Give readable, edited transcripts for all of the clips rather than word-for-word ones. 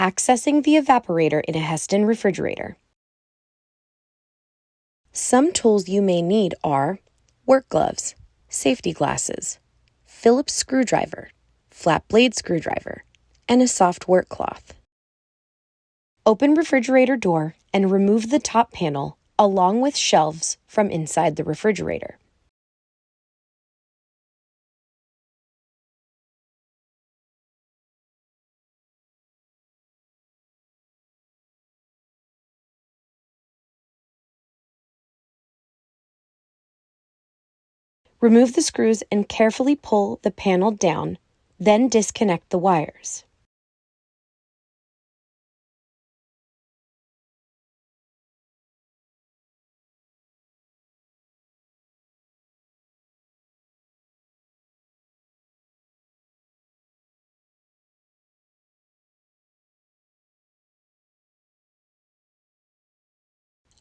Accessing the evaporator in a Heston refrigerator. Some tools you may need are work gloves, safety glasses, Phillips screwdriver, flat blade screwdriver, and a soft work cloth. Open refrigerator door and remove the top panel along with shelves from inside the refrigerator. Remove the screws and carefully pull the panel down, then disconnect the wires.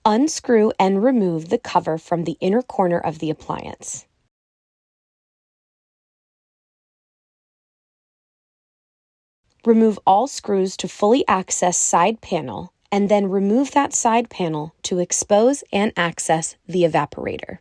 Unscrew and remove the cover from the inner corner of the appliance. Remove all screws to fully access side panel and then remove that side panel to expose and access the evaporator.